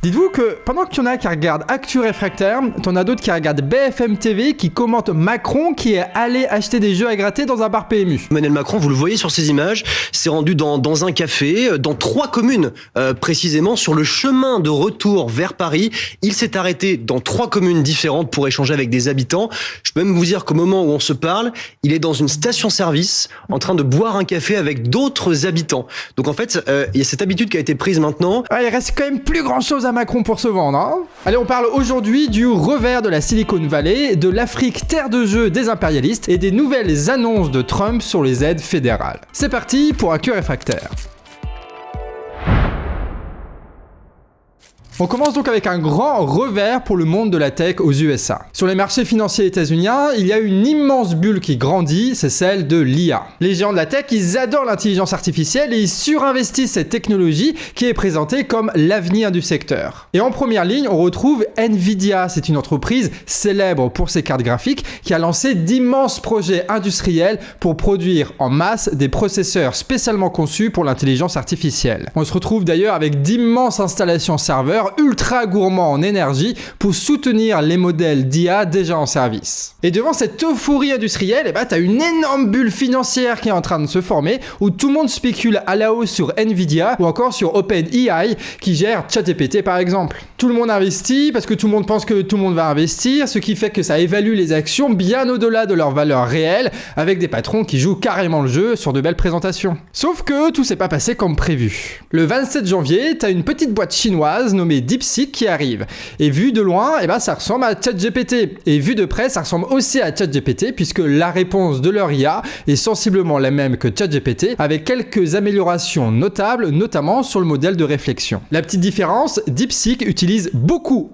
Dites-vous que pendant qu'il y en a qui regardent Actu Réfractaire, t'en as d'autres qui regardent BFM TV qui commentent Macron qui est allé acheter des jeux à gratter dans un bar PMU. Emmanuel Macron, vous le voyez sur ces images, s'est rendu dans un café, dans 3 communes précisément, sur le chemin de retour vers Paris. Il s'est arrêté dans 3 communes différentes pour échanger avec des habitants. Je peux même vous dire qu'au moment où on se parle, il est dans une station-service en train de boire un café avec d'autres habitants. Donc en fait, il y a cette habitude qui a été prise maintenant. Il reste quand même plus grand-chose à Macron pour se vendre, hein. Allez, on parle aujourd'hui du revers de la Silicon Valley, de l'Afrique terre de jeu des impérialistes et des nouvelles annonces de Trump sur les aides fédérales. C'est parti pour Actu Réfractaire. On commence donc avec un grand revers pour le monde de la tech aux USA. Sur les marchés financiers états-uniens, il y a une immense bulle qui grandit, c'est celle de l'IA. Les géants de la tech, ils adorent l'intelligence artificielle et ils surinvestissent cette technologie qui est présentée comme l'avenir du secteur. Et en première ligne, on retrouve Nvidia, c'est une entreprise célèbre pour ses cartes graphiques qui a lancé d'immenses projets industriels pour produire en masse des processeurs spécialement conçus pour l'intelligence artificielle. On se retrouve d'ailleurs avec d'immenses installations serveurs ultra gourmand en énergie pour soutenir les modèles d'IA déjà en service. Et devant cette euphorie industrielle, t'as une énorme bulle financière qui est en train de se former où tout le monde spécule à la hausse sur Nvidia ou encore sur OpenAI qui gère ChatGPT par exemple. Tout le monde investit parce que tout le monde pense que tout le monde va investir, ce qui fait que ça évalue les actions bien au-delà de leur valeur réelle avec des patrons qui jouent carrément le jeu sur de belles présentations. Sauf que tout s'est pas passé comme prévu. Le 27 janvier, t'as une petite boîte chinoise nommée DeepSeek qui arrive. Et vu de loin, ça ressemble à ChatGPT. Et vu de près, ça ressemble aussi à ChatGPT puisque la réponse de leur IA est sensiblement la même que ChatGPT avec quelques améliorations notables, notamment sur le modèle de réflexion. La petite différence, DeepSeek utilise beaucoup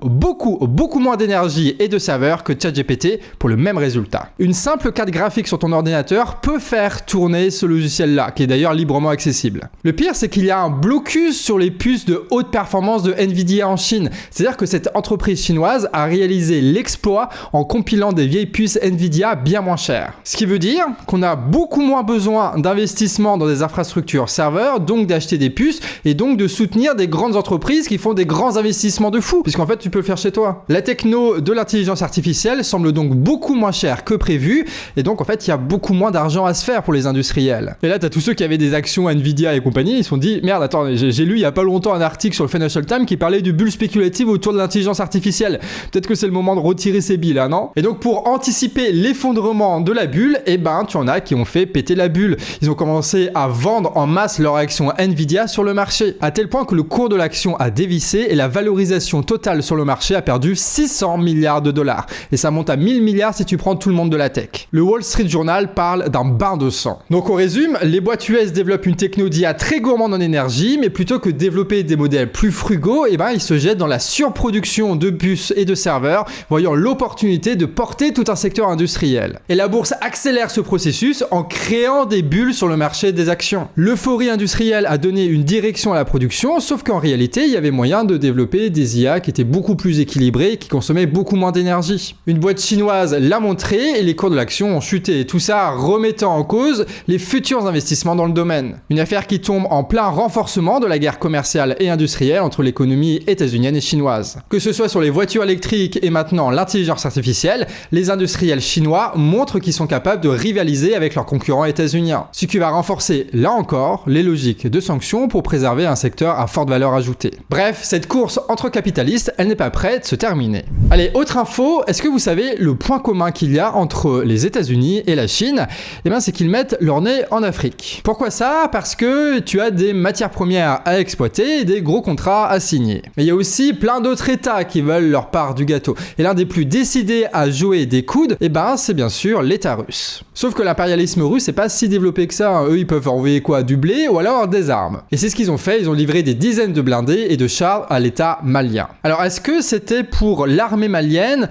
moins d'énergie et de serveurs que ChatGPT pour le même résultat. Une simple carte graphique sur ton ordinateur peut faire tourner ce logiciel-là, qui est d'ailleurs librement accessible. Le pire, c'est qu'il y a un blocus sur les puces de haute performance de Nvidia en Chine. C'est-à-dire que cette entreprise chinoise a réalisé l'exploit en compilant des vieilles puces Nvidia bien moins chères. Ce qui veut dire qu'on a beaucoup moins besoin d'investissement dans des infrastructures serveurs, donc d'acheter des puces et donc de soutenir des grandes entreprises qui font des grands investissements de fou, puisqu'en fait tu peux le faire chez toi. La techno de l'intelligence artificielle semble donc beaucoup moins chère que prévu et donc en fait il y a beaucoup moins d'argent à se faire pour les industriels. Et là t'as tous ceux qui avaient des actions Nvidia et compagnie, ils se sont dit merde attends, j'ai lu il y a pas longtemps un article sur le Financial Times qui parlait de bulles spéculatives autour de l'intelligence artificielle. Peut-être que c'est le moment de retirer ces billes là, non? Et donc pour anticiper l'effondrement de la bulle, tu en as qui ont fait péter la bulle. Ils ont commencé à vendre en masse leur action Nvidia sur le marché, à tel point que le cours de l'action a dévissé et la valorisation totale sur le marché a perdu 600 milliards de dollars. Et ça monte à 1000 milliards si tu prends tout le monde de la tech. Le Wall Street Journal parle d'un bain de sang. Donc on résume, les boîtes US développent une techno d'IA très gourmande en énergie, mais plutôt que développer des modèles plus frugaux, ils se jettent dans la surproduction de puces et de serveurs, voyant l'opportunité de porter tout un secteur industriel. Et la bourse accélère ce processus en créant des bulles sur le marché des actions. L'euphorie industrielle a donné une direction à la production, sauf qu'en réalité, il y avait moyen de développer des IA qui étaient beaucoup plus équilibrées et qui consommaient beaucoup moins d'énergie. Une boîte chinoise l'a montré et les cours de l'action ont chuté. Tout ça remettant en cause les futurs investissements dans le domaine. Une affaire qui tombe en plein renforcement de la guerre commerciale et industrielle entre l'économie états-unienne et chinoise. Que ce soit sur les voitures électriques et maintenant l'intelligence artificielle, les industriels chinois montrent qu'ils sont capables de rivaliser avec leurs concurrents états-uniens. Ce qui va renforcer, là encore, les logiques de sanctions pour préserver un secteur à forte valeur ajoutée. Bref, cette course entre capitalistes, elle n'est pas prête de se terminer. Allez, autre info, est-ce que vous savez le point commun qu'il y a entre les États-Unis et la Chine? C'est qu'ils mettent leur nez en Afrique. Pourquoi ça? Parce que tu as des matières premières à exploiter et des gros contrats à signer. Mais il y a aussi plein d'autres États qui veulent leur part du gâteau. Et l'un des plus décidés à jouer des coudes, c'est bien sûr l'État russe. Sauf que l'impérialisme russe n'est pas si développé que ça. Eux, ils peuvent envoyer quoi? Du blé ou alors des armes. Et c'est ce qu'ils ont fait, ils ont livré des dizaines de blindés et de chars à l'État malien. Alors, est-ce que c'était pour l'armée malienne?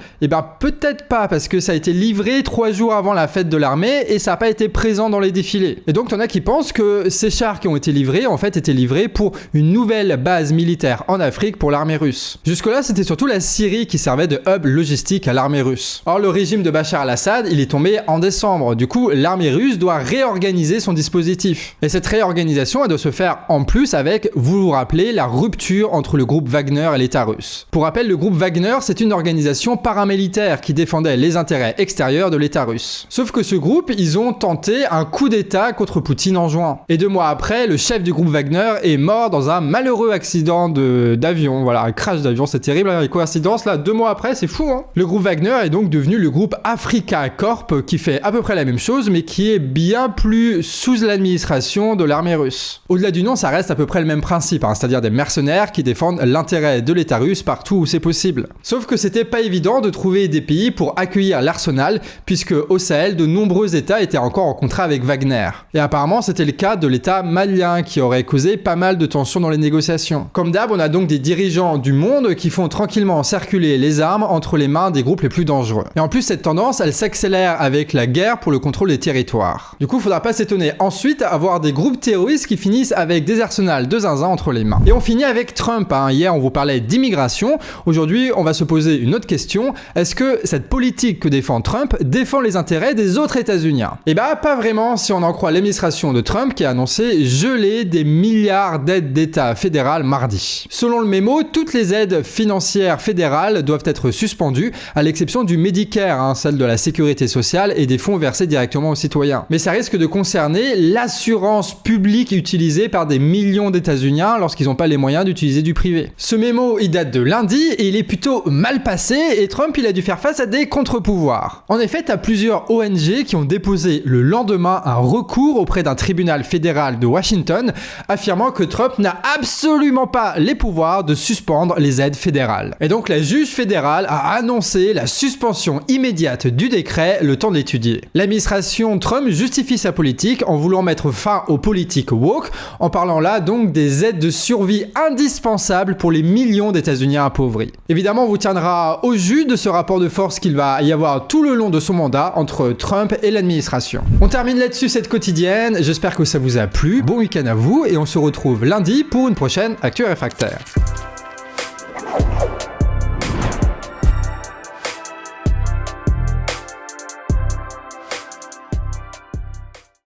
Peut-être pas, parce que ça a été livré 3 jours avant la fête de l'armée et ça n'a pas été présent dans les défilés. Et donc, t'en as qui pensent que ces chars qui ont été livrés, en fait, étaient livrés pour une nouvelle base militaire en Afrique d'Afrique pour l'armée russe. Jusque-là, c'était surtout la Syrie qui servait de hub logistique à l'armée russe. Or, le régime de Bachar al-Assad, il est tombé en décembre. Du coup, l'armée russe doit réorganiser son dispositif. Et cette réorganisation, elle doit se faire en plus avec, vous vous rappelez, la rupture entre le groupe Wagner et l'État russe. Pour rappel, le groupe Wagner, c'est une organisation paramilitaire qui défendait les intérêts extérieurs de l'État russe. Sauf que ce groupe, ils ont tenté un coup d'État contre Poutine en juin. Et 2 mois après, le chef du groupe Wagner est mort dans un malheureux accident d'avion. Voilà, un crash d'avion, c'est terrible, hein, les coïncidences là, 2 mois après, c'est fou, hein. Le groupe Wagner est donc devenu le groupe Africa Corp, qui fait à peu près la même chose, mais qui est bien plus sous l'administration de l'armée russe. Au-delà du nom, ça reste à peu près le même principe, hein, c'est-à-dire des mercenaires qui défendent l'intérêt de l'État russe partout où c'est possible. Sauf que c'était pas évident de trouver des pays pour accueillir l'arsenal, puisque au Sahel, de nombreux États étaient encore en contrat avec Wagner. Et apparemment, c'était le cas de l'État malien, qui aurait causé pas mal de tensions dans les négociations. Comme d'hab, on a donc des dirigeants du monde qui font tranquillement circuler les armes entre les mains des groupes les plus dangereux. Et en plus, cette tendance, elle s'accélère avec la guerre pour le contrôle des territoires. Du coup, faudra pas s'étonner ensuite à voir des groupes terroristes qui finissent avec des arsenals de zinzin entre les mains. Et on finit avec Trump, hein. Hier, on vous parlait d'immigration. Aujourd'hui, on va se poser une autre question. Est-ce que cette politique que défend Trump défend les intérêts des autres États-Uniens? Eh bah, pas vraiment si on en croit l'administration de Trump qui a annoncé geler des milliards d'aides d'État fédérales mardi. Selon le mémo, toutes les aides financières fédérales doivent être suspendues, à l'exception du Medicare, hein, celle de la sécurité sociale et des fonds versés directement aux citoyens. Mais ça risque de concerner l'assurance publique utilisée par des millions d'États-Uniens lorsqu'ils n'ont pas les moyens d'utiliser du privé. Ce mémo, il date de lundi et il est plutôt mal passé et Trump, il a dû faire face à des contre-pouvoirs. En effet, t'as plusieurs ONG qui ont déposé le lendemain un recours auprès d'un tribunal fédéral de Washington, affirmant que Trump n'a absolument pas les pouvoirs de suspendre les aides fédérales. Et donc la juge fédérale a annoncé la suspension immédiate du décret, le temps de l'étudier. L'administration Trump justifie sa politique en voulant mettre fin aux politiques woke, en parlant là donc des aides de survie indispensables pour les millions d'États-Unis appauvris. Évidemment, on vous tiendra au jus de ce rapport de force qu'il va y avoir tout le long de son mandat entre Trump et l'administration. On termine là-dessus cette quotidienne, j'espère que ça vous a plu, bon week-end à vous et on se retrouve lundi pour une prochaine Actu Réfractaire.